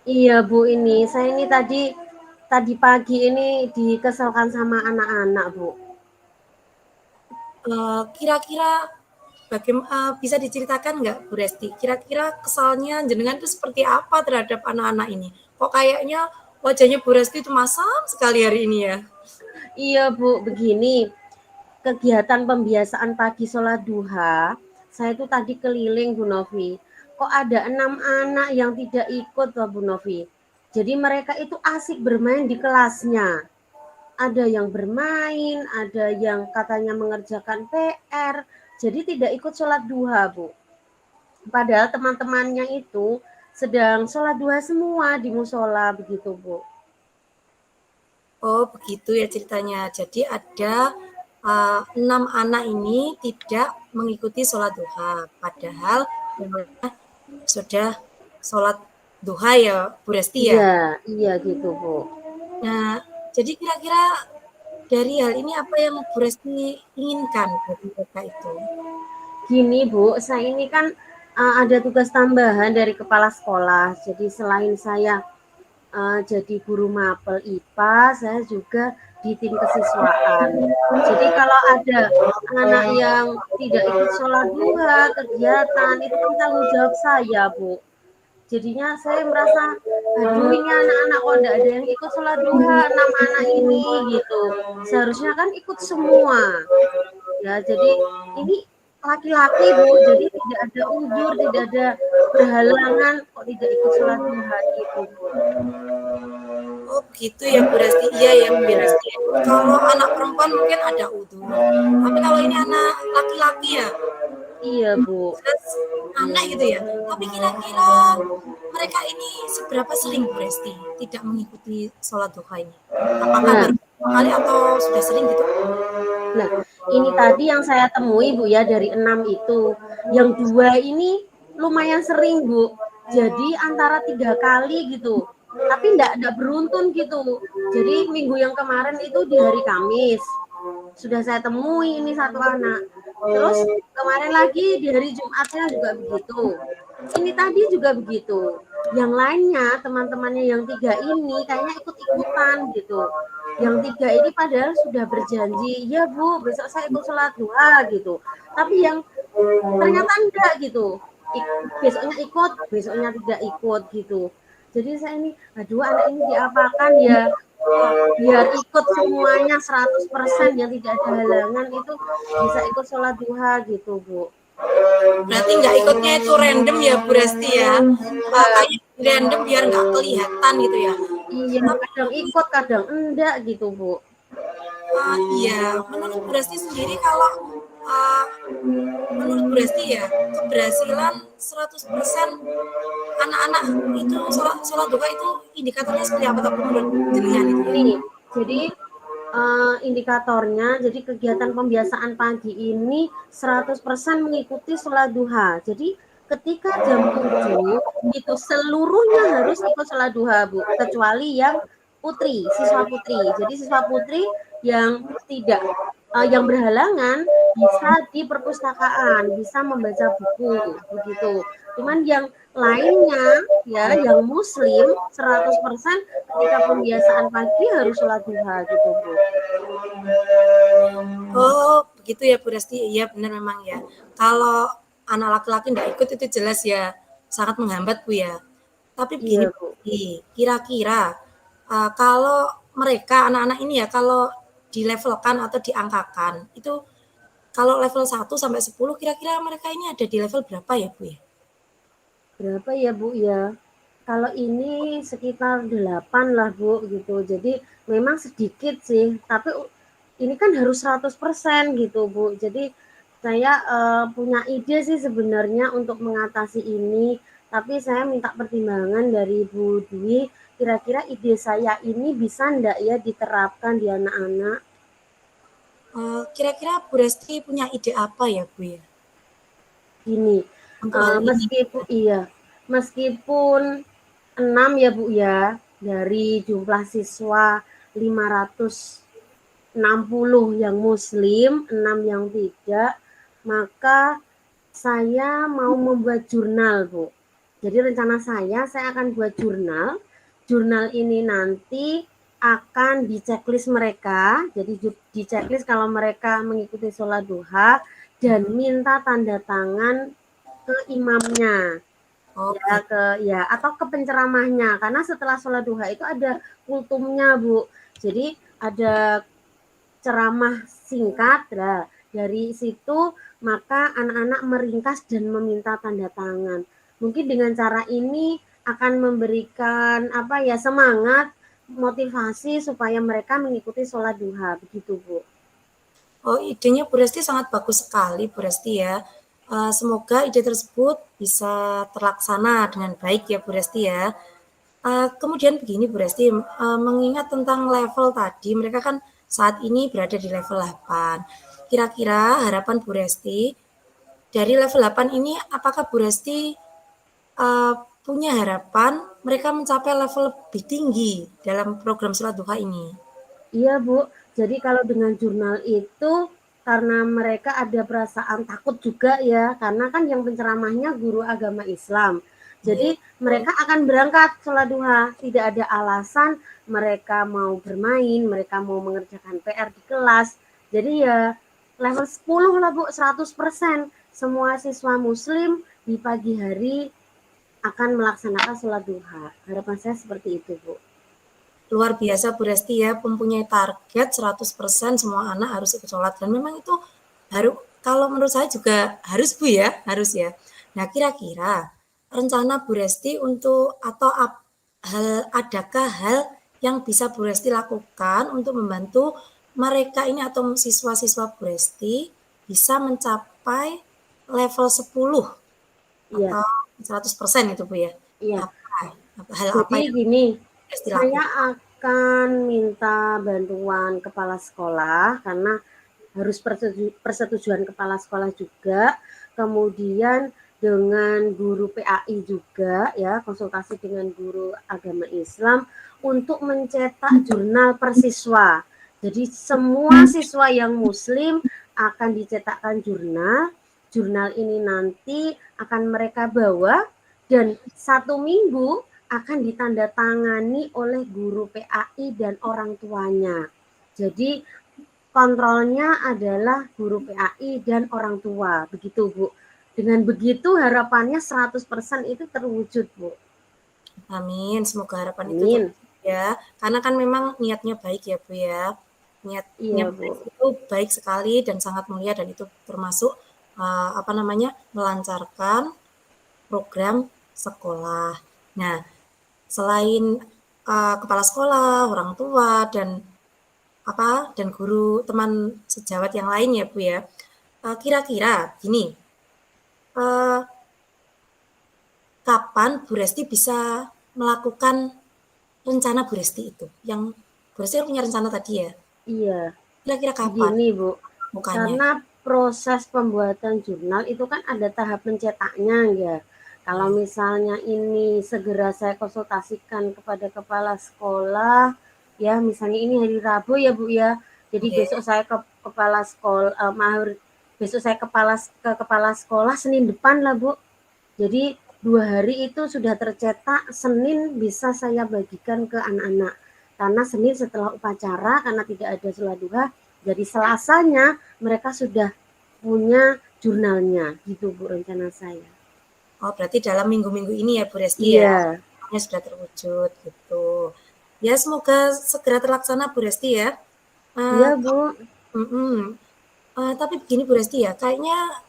Iya Bu, saya ini tadi pagi ini dikesalkan sama anak-anak Bu. Kira-kira bagaimana bisa diceritakan nggak Bu Resti? Kira-kira kesalnya jenengan itu seperti apa terhadap anak-anak ini? Kok kayaknya wajahnya Bu Resti itu masam sekali hari ini ya? Iya Bu, begini. Kegiatan pembiasaan pagi sholat duha, saya itu tadi keliling Bu Novi. Kok ada 6 anak yang tidak ikut loh Bu Novi. Jadi mereka itu asik bermain di kelasnya. Ada yang bermain, ada yang katanya mengerjakan PR. Jadi tidak ikut sholat duha Bu. Padahal teman-temannya itu sedang sholat duha semua di musola begitu Bu. Oh begitu ya ceritanya. Jadi ada 6 anak ini tidak mengikuti sholat duha, padahal sudah sholat duha ya Bu Resti ya? Iya gitu Bu. Nah, jadi kira-kira dari hal ini apa yang Bu Resti inginkan dari mereka itu? Gini Bu, saya ini kan ada tugas tambahan dari kepala sekolah. Jadi selain saya jadi guru mapel IPA, saya juga di tim kesiswaan. Jadi kalau ada anak yang tidak ikut sholat duha, kegiatan, itu kan tanggung jawab saya, Bu. Jadinya saya merasa, aduh ini anak-anak kok tidak ada yang ikut sholat duha, 6 anak ini gitu. Seharusnya kan ikut semua. Ya, jadi ini laki-laki Bu, jadi tidak ada uzur, tidak ada berhalangan kok tidak ikut sholat duha gitu Bu. Oh begitu ya Bu Resti, iya ya Bu Resti. Kalau anak perempuan mungkin ada uzur, tapi kalau ini anak laki-laki ya, iya Bu. Anak gitu ya. Tapi kira-kira mereka ini seberapa sering Bu Resti tidak mengikuti sholat duha ini? Apakah baru kali atau sudah sering gitu? Nah, ini tadi yang saya temui Bu ya dari 6 itu, yang 2 ini lumayan sering Bu. Jadi antara 3 kali gitu. Tapi enggak beruntun gitu. Jadi minggu yang kemarin itu di hari Kamis. Sudah saya temui ini satu anak. Terus kemarin lagi di hari Jumatnya juga begitu. Ini tadi juga begitu. Yang lainnya teman-temannya yang 3 ini kayaknya ikut-ikutan gitu. Yang 3 ini padahal sudah berjanji, ya Bu besok saya ikut sholat duha gitu. Tapi yang ternyata enggak gitu. besoknya ikut, besoknya tidak ikut gitu. Jadi saya ini, aduh anak ini diapakan ya, biar ikut semuanya 100% yang tidak ada halangan itu bisa ikut sholat duha gitu Bu. Berarti nggak ikutnya itu random ya Bu Resti ya? Kayak random biar nggak kelihatan gitu ya? Iya, kadang ikut, kadang enggak gitu Bu. Iya, menurut Bu Resti sendiri kalau menurut Bu Resti ya, keberhasilan 100% anak-anak itu sholat duha itu indikatornya seperti apa tuh menurut jenengan itu? Ini, jadi indikatornya, jadi kegiatan pembiasaan pagi ini 100% mengikuti sholat duha. Jadi ketika jam 7 itu seluruhnya harus ikut sholat duha Bu, kecuali yang putri, siswa putri. Jadi siswa putri yang tidak yang berhalangan bisa di perpustakaan, bisa membaca buku begitu. Cuman yang lainnya ya yang muslim 100% ketika pembiasaan pagi harus sholat duha gitu Bu. Oh, begitu ya Bu Resti. Iya benar memang ya. Kalau anak laki-laki nggak ikut itu jelas ya sangat menghambat Bu ya. Tapi begini Iya Bu. kira-kira kalau mereka anak-anak ini ya kalau dilevelkan atau diangkakan itu kalau level 1 sampai 10 kira-kira mereka ini ada di level berapa ya Bu ya? Berapa ya Bu ya? Kalau ini sekitar 8 lah Bu gitu. Jadi memang sedikit sih, tapi ini kan harus 100% gitu Bu. Jadi saya punya ide sih sebenarnya untuk mengatasi ini, tapi saya minta pertimbangan dari Bu Dwi, kira-kira ide saya ini bisa enggak ya diterapkan di anak-anak? Kira-kira Bu Resti punya ide apa ya Bu ya? Gini, Untuk hal ini. meskipun 6 ya Bu ya, dari jumlah siswa 560 yang muslim, 6 yang tidak, maka saya mau membuat jurnal Bu. Jadi rencana saya akan buat jurnal. Jurnal ini nanti akan diceklis mereka, jadi diceklis kalau mereka mengikuti sholat duha dan minta tanda tangan ke imamnya. Ya ke ya atau ke penceramahnya karena setelah sholat duha itu ada kultumnya Bu. Jadi ada ceramah singkat lah. Dari situ maka anak-anak meringkas dan meminta tanda tangan. Mungkin dengan cara ini akan memberikan apa ya semangat, motivasi supaya mereka mengikuti sholat duha begitu Bu. Oh, idenya Bu Resti sangat bagus sekali Bu Resti ya. Semoga ide tersebut bisa terlaksana dengan baik ya Bu Resti ya. Kemudian begini Bu Resti, mengingat tentang level tadi, mereka kan saat ini berada di level 8. Kira-kira harapan Bu Resti, dari level 8 ini apakah Bu Resti punya harapan mereka mencapai level lebih tinggi dalam program sholat duha ini? Iya Bu, jadi kalau dengan jurnal itu karena mereka ada perasaan takut juga ya, karena kan yang penceramahnya guru agama Islam. Jadi mereka akan berangkat sholat duha, tidak ada alasan mereka mau bermain, mereka mau mengerjakan PR di kelas. Jadi ya level 10 lah Bu, 100%. Semua siswa muslim di pagi hari akan melaksanakan sholat duha. Harapan saya seperti itu Bu. Luar biasa Bu Resti ya, mempunyai target 100% semua anak harus ikut sholat. Dan memang itu harus, kalau menurut saya juga harus Bu ya, harus ya. Nah kira-kira rencana Bu Resti untuk atau adakah hal yang bisa Bu Resti lakukan untuk membantu mereka ini atau siswa-siswa Bu Resti bisa mencapai level 10 Iya. atau 100% itu Bu ya? Iya. Hal apa Jadi yang gini, Resti lakukan? saya akan minta bantuan kepala sekolah karena harus persetujuan kepala sekolah juga. Kemudian dengan guru PAI juga ya, konsultasi dengan guru agama Islam untuk mencetak jurnal per siswa. Jadi semua siswa yang muslim akan dicetakkan jurnal. Jurnal ini nanti akan mereka bawa dan 1 minggu akan ditandatangani oleh guru PAI dan orang tuanya. Jadi kontrolnya adalah guru PAI dan orang tua, begitu Bu. Dengan begitu harapannya 100% itu terwujud, Bu. Amin, semoga harapan itu Amin. terwujud ya. Karena kan memang niatnya baik ya Bu ya. Niatnya Iya, Bu. itu baik sekali dan sangat mulia, dan itu termasuk melancarkan program sekolah. Nah, selain kepala sekolah, orang tua dan guru, teman sejawat yang lain ya Bu ya. Kira-kira gini, eh, kapan Bu Resti bisa melakukan rencana Bu Resti itu? Yang Bu Resti punya rencana tadi ya. Iya. Kira-kira kapan Begini, Bu. mukanya? Karena proses pembuatan jurnal itu kan ada tahap mencetaknya ya. Kalau misalnya ini segera saya konsultasikan kepada kepala sekolah, ya misalnya ini hari Rabu ya Bu ya. Jadi Oke. besok saya ke kepala sekolah, besok saya ke kepala sekolah Senin depan lah Bu. Jadi 2 hari itu sudah tercetak, Senin bisa saya bagikan ke anak-anak. Karena Senin setelah upacara, karena tidak ada sholat duha, jadi Selasanya mereka sudah punya jurnalnya, gitu Bu rencana saya. Oh, berarti dalam minggu-minggu ini ya Bu Resti ya, Iya, sudah terwujud gitu. Ya, semoga segera terlaksana Bu Resti ya. iya Eh, Bu. tapi begini Bu Resti ya, kayaknya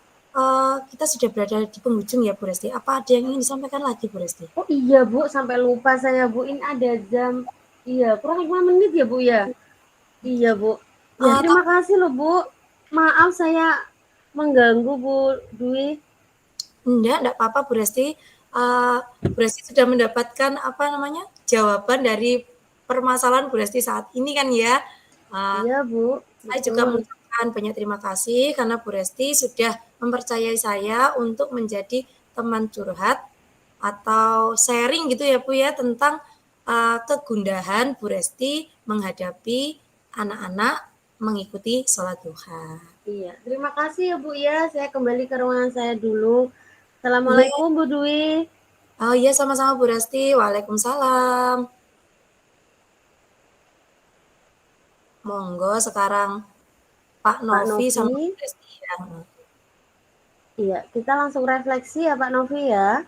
kita sudah berada di penghujung ya Bu Resti. Apa ada yang ingin disampaikan lagi Bu Resti? Oh iya Bu, sampai lupa saya Bu, ini ada jam, iya kurang 5 menit ya Bu ya? Iya Bu. Ya terima kasih loh Bu. Maaf saya mengganggu Bu Dwi. Enggak apa-apa Bu Resti. Bu Resti sudah mendapatkan jawaban dari permasalahan Bu Resti saat ini kan ya. Iya Bu. Saya juga mengucapkan banyak terima kasih karena Bu Resti sudah mempercayai saya untuk menjadi teman curhat atau sharing gitu ya Bu ya, tentang kegundahan Bu Resti menghadapi anak-anak mengikuti sholat duha. Iya, terima kasih ya Bu ya. Saya kembali ke ruangan saya dulu. Assalamualaikum Bu Dwi. Oh iya, sama-sama Bu Resti. Waalaikumsalam. Monggo sekarang Pak Novi sama Bu Resti ya. Iya, kita langsung refleksi ya Pak Novi ya.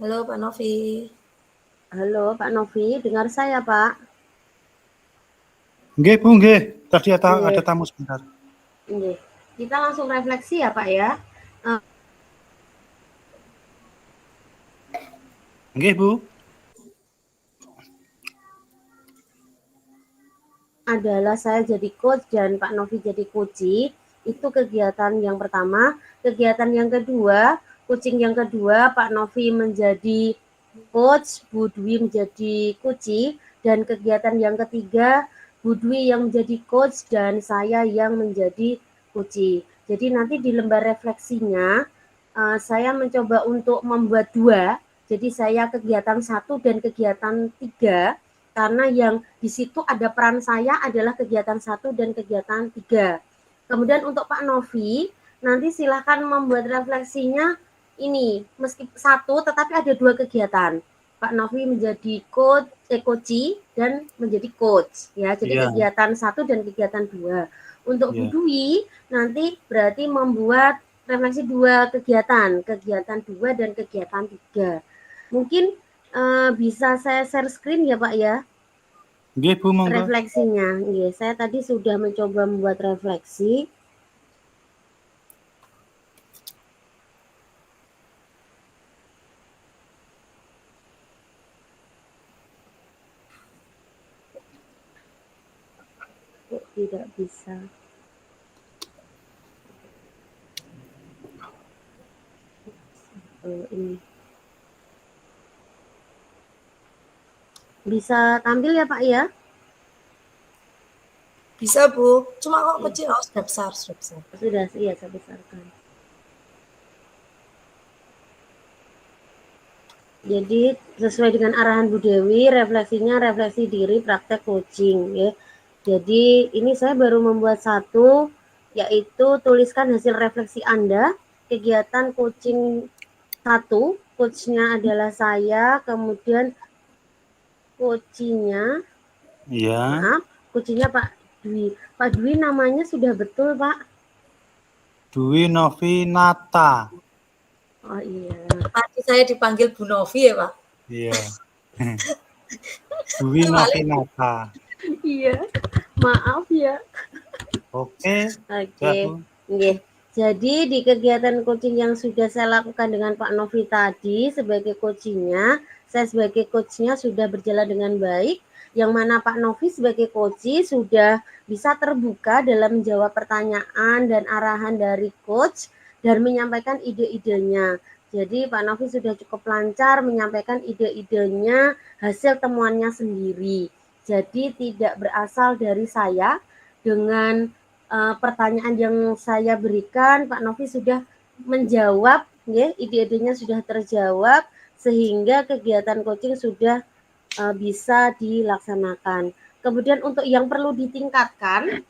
Halo Pak Novi. Halo Pak Novi, dengar saya Pak? Nggih Bu, nggih. Tadi ada tamu sebentar. Nggih. Kita langsung refleksi ya Pak ya. Nggih Bu. Adalah saya jadi coach dan Pak Novi jadi coachee. Itu kegiatan yang pertama. Kegiatan yang kedua, coaching yang kedua, Pak Novi menjadi coach, Bu Dwi menjadi coachee, dan kegiatan yang ketiga, Bu Dwi yang menjadi coach dan saya yang menjadi coachee. Jadi nanti di lembar refleksinya, saya mencoba untuk membuat 2, jadi saya kegiatan 1 dan kegiatan 3, karena yang di situ ada peran saya adalah kegiatan 1 dan kegiatan 3. Kemudian untuk Pak Novi, nanti silakan membuat refleksinya ini, meski 1 tetapi ada 2 kegiatan. Pak Novi menjadi coachee dan menjadi coach ya. Jadi kegiatan 1 dan kegiatan 2. Untuk Bu Dwi nanti berarti membuat refleksi 2 kegiatan 2 dan kegiatan 3. Mungkin bisa saya share screen ya Pak ya? Nggih Bu, monggo. Refleksinya. Nggih, saya tadi sudah mencoba membuat refleksi. Kok tidak bisa? Ini. Bisa tampil ya Pak ya? Bisa Bu, cuma kok kecil, sudah besar. Sudah, iya saya besarkan. Jadi sesuai dengan arahan Bu Dewi, refleksinya refleksi diri praktek coaching ya. Jadi ini saya baru membuat 1, yaitu tuliskan hasil refleksi Anda, kegiatan coaching 1, coachnya adalah saya, kemudian coachingnya, maaf, coachingnya Pak Dwi. Pak Dwi namanya sudah betul Pak? Dwi Novinata. Oh iya. Tadi saya dipanggil Bu Novi ya Pak. Iya. Dwi Novinata. Iya. Maaf ya. Oke. Oke. Bu. Nggih. Jadi di kegiatan coaching yang sudah saya lakukan dengan Pak Novi tadi sebagai coachingnya, saya sebagai coachnya sudah berjalan dengan baik, yang mana Pak Novi sebagai coach sudah bisa terbuka dalam menjawab pertanyaan dan arahan dari coach dan menyampaikan ide-idenya. Jadi Pak Novi sudah cukup lancar menyampaikan ide-idenya, hasil temuannya sendiri. Jadi tidak berasal dari saya dengan pertanyaan yang saya berikan, Pak Novi sudah menjawab, ya, ide-idenya sudah terjawab, sehingga kegiatan coaching sudah bisa dilaksanakan. Kemudian untuk yang perlu ditingkatkan,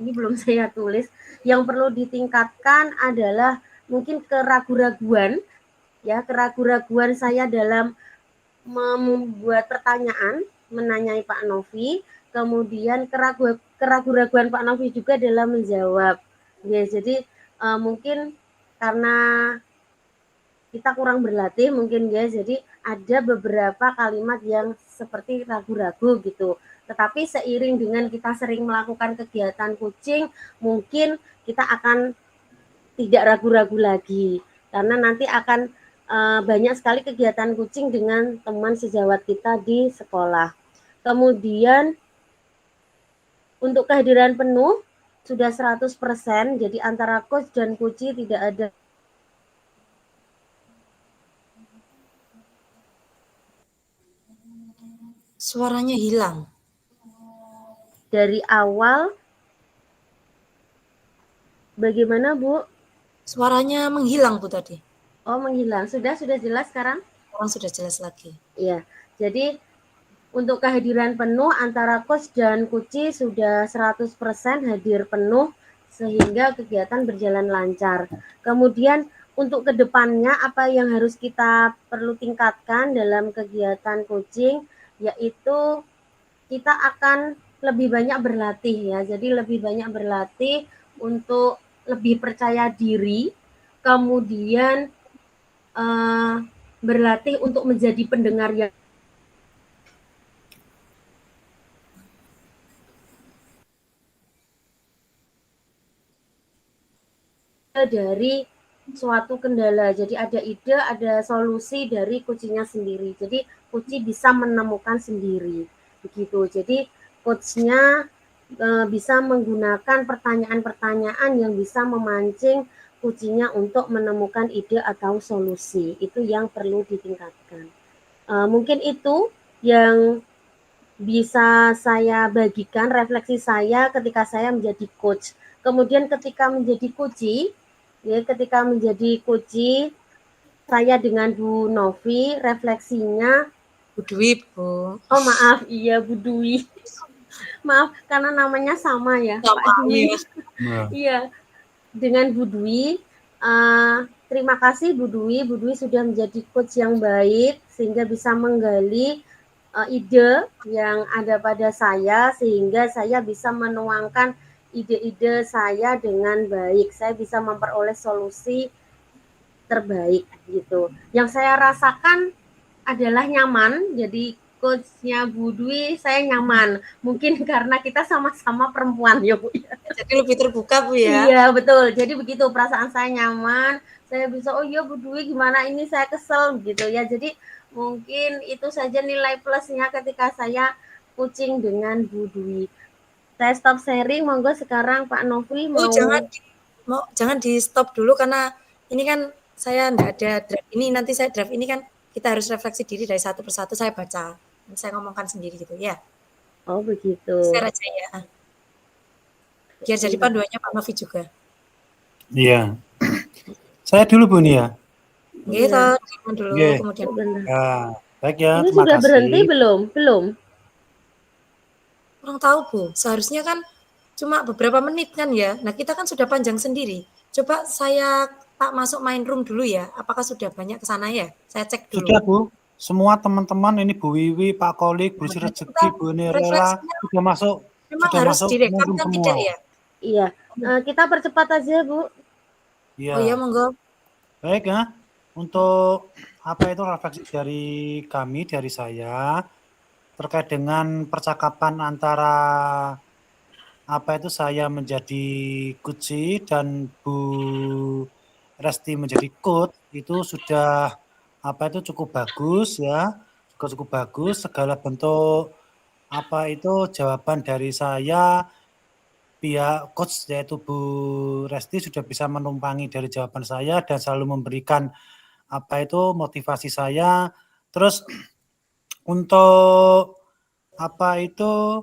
ini belum saya tulis, yang perlu ditingkatkan adalah mungkin keraguan-raguan, ya, keraguan-raguan saya dalam membuat pertanyaan, menanyai Pak Novi, kemudian keraguan-raguan Pak Novi juga dalam menjawab. Ya, jadi mungkin karena kita kurang berlatih mungkin ya, jadi ada beberapa kalimat yang seperti ragu-ragu gitu. Tetapi seiring dengan kita sering melakukan kegiatan coaching, mungkin kita akan tidak ragu-ragu lagi. Karena nanti akan banyak sekali kegiatan coaching dengan teman sejawat kita di sekolah. Kemudian untuk kehadiran penuh sudah 100%, jadi antara coach dan coachee tidak ada Suaranya hilang. dari awal. Bagaimana, Bu? Suaranya menghilang Bu tadi. Oh, menghilang. Sudah jelas sekarang? Sekarang sudah jelas lagi. Iya. Jadi untuk kehadiran penuh antara coach dan coachee sudah 100% hadir penuh sehingga kegiatan berjalan lancar. Kemudian untuk kedepannya apa yang harus kita perlu tingkatkan dalam kegiatan coaching, yaitu kita akan lebih banyak berlatih ya. Jadi lebih banyak berlatih untuk lebih percaya diri, kemudian berlatih untuk menjadi pendengar yang dari suatu kendala. Jadi ada ide, ada solusi dari coachnya sendiri. Jadi coach bisa menemukan sendiri. Begitu. Jadi coachnya bisa menggunakan pertanyaan-pertanyaan yang bisa memancing coachnya untuk menemukan ide atau solusi. Itu yang perlu ditingkatkan. Mungkin itu yang bisa saya bagikan refleksi saya ketika saya menjadi coach. Kemudian ketika menjadi coachee, ya, ketika menjadi coachee, saya dengan Bu Novi refleksinya. Bu Dwi, Bu. Oh maaf, iya Bu Dwi. Maaf, karena namanya sama ya, Sama, Pak Dwi. Iya. Iya, dengan Bu Dwi. Terima kasih Bu Dwi. Bu Dwi sudah menjadi coach yang baik sehingga bisa menggali ide yang ada pada saya sehingga saya bisa menuangkan ide-ide saya dengan baik. Saya bisa memperoleh solusi terbaik gitu. Yang saya rasakan adalah nyaman. Jadi coachnya Bu Dwi saya nyaman. Mungkin karena kita sama-sama perempuan ya Bu. Jadi lebih terbuka Bu ya. Iya betul. Jadi begitu perasaan saya nyaman. Saya bisa oh iya Bu Dwi gimana ini saya kesel gitu ya. Jadi mungkin itu saja nilai plusnya ketika saya coaching dengan Bu Dwi. Saya stop sharing, monggo sekarang Pak Novi mau. Jangan di stop dulu karena ini kan saya enggak ada draft ini, nanti saya draft ini kan kita harus refleksi diri dari satu persatu saya baca. Saya ngomongkan sendiri gitu ya. Oh begitu. Share aja ya. Biar jadi panduannya Pak Novi juga. Iya. Saya dulu Bu nih ya. Gitu, dulu kemudian. Ya, baik ya. Ini sudah berhenti belum? Belum. Kurang tahu Bu, seharusnya kan cuma beberapa menit kan ya. Nah kita kan sudah panjang sendiri. Coba saya tak masuk main room dulu ya. Apakah sudah banyak ke sana ya? Saya cek dulu. Sudah Bu. Semua teman-teman ini Bu Wiwi, Pak Kolik, Bu Rezeki, Bu Nirela sudah masuk. Memang sudah harus masuk direkam kan tidak ya? Iya, kita percepat aja, Bu. Iya. Oh iya, monggo. Baik ya. Untuk apa itu refleksi dari kami, dari saya terkait dengan percakapan antara apa itu saya menjadi Guci dan Bu Resti menjadi coach itu sudah apa itu cukup bagus ya, juga cukup bagus segala bentuk apa itu jawaban dari saya pihak coach yaitu Bu Resti sudah bisa menumpangi dari jawaban saya dan selalu memberikan apa itu motivasi saya. Terus untuk apa itu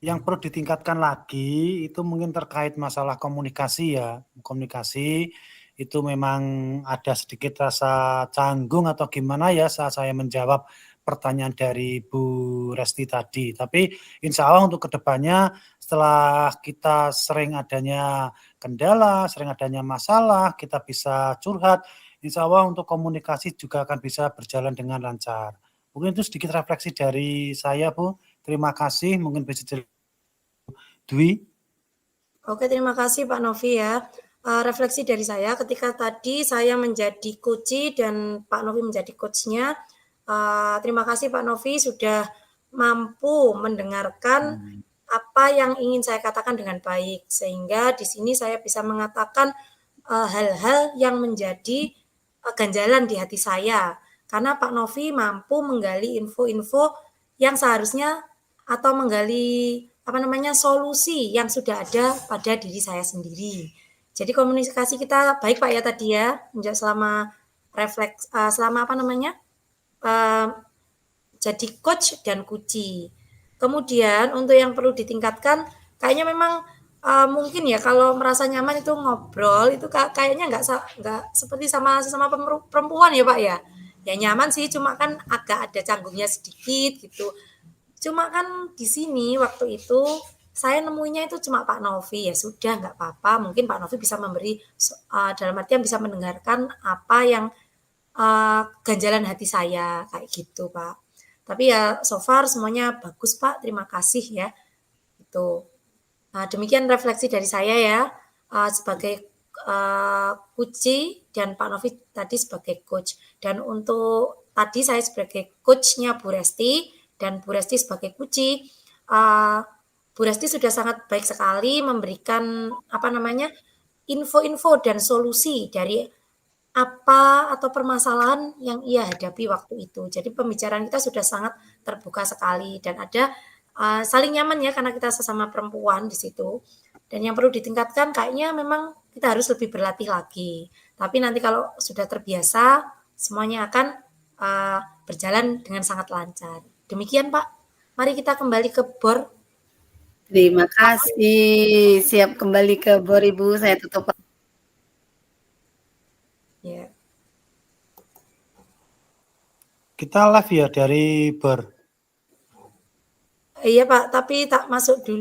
yang perlu ditingkatkan lagi itu mungkin terkait masalah komunikasi ya. Komunikasi itu memang ada sedikit rasa canggung atau gimana ya saat saya menjawab pertanyaan dari Bu Resti tadi. Tapi insya Allah untuk kedepannya setelah kita sering adanya kendala, sering adanya masalah, kita bisa curhat, insya Allah untuk komunikasi juga akan bisa berjalan dengan lancar. Mungkin itu sedikit refleksi dari saya, Bu. Terima kasih. Mungkin bisa Dwi. Oke, terima kasih Pak Novi ya. Refleksi dari saya ketika tadi saya menjadi coach dan Pak Novi menjadi coachnya. Terima kasih Pak Novi sudah mampu mendengarkan apa yang ingin saya katakan dengan baik, sehingga di sini saya bisa mengatakan hal-hal yang menjadi ganjalan di hati saya. Karena Pak Novi mampu menggali info-info yang seharusnya atau menggali solusi yang sudah ada pada diri saya sendiri. Jadi komunikasi kita baik Pak ya tadi ya, selama refleks selama jadi coach dan kuci. Kemudian untuk yang perlu ditingkatkan, kayaknya memang mungkin ya kalau merasa nyaman itu ngobrol itu kayaknya nggak seperti sama sesama perempuan ya Pak ya. Ya nyaman sih, cuma kan agak ada canggungnya sedikit gitu. Cuma kan di sini waktu itu saya nemuinya itu cuma Pak Novi, ya sudah nggak apa-apa. Mungkin Pak Novi bisa memberi dalam artian bisa mendengarkan apa yang ganjalan hati saya kayak gitu Pak. Tapi ya so far semuanya bagus Pak, terima kasih ya. Itu. Nah, demikian refleksi dari saya ya sebagai Kuci dan Pak Novi tadi sebagai coach. Dan untuk tadi saya sebagai coachnya Bu Resti dan Bu Resti sebagai Kuci, Bu Resti sudah sangat baik sekali memberikan info-info dan solusi dari apa atau permasalahan yang ia hadapi waktu itu. Jadi pembicaraan kita sudah sangat terbuka sekali dan ada saling nyaman ya karena kita sesama perempuan di situ. Dan yang perlu ditingkatkan kayaknya memang kita harus lebih berlatih lagi. Tapi nanti kalau sudah terbiasa semuanya akan berjalan dengan sangat lancar. Demikian Pak. Mari kita kembali ke BOR. Terima kasih. Siap kembali ke BOR Ibu. Saya tutup. Ya. Kita live ya dari BOR. Iya Pak, tapi tak masuk dulu.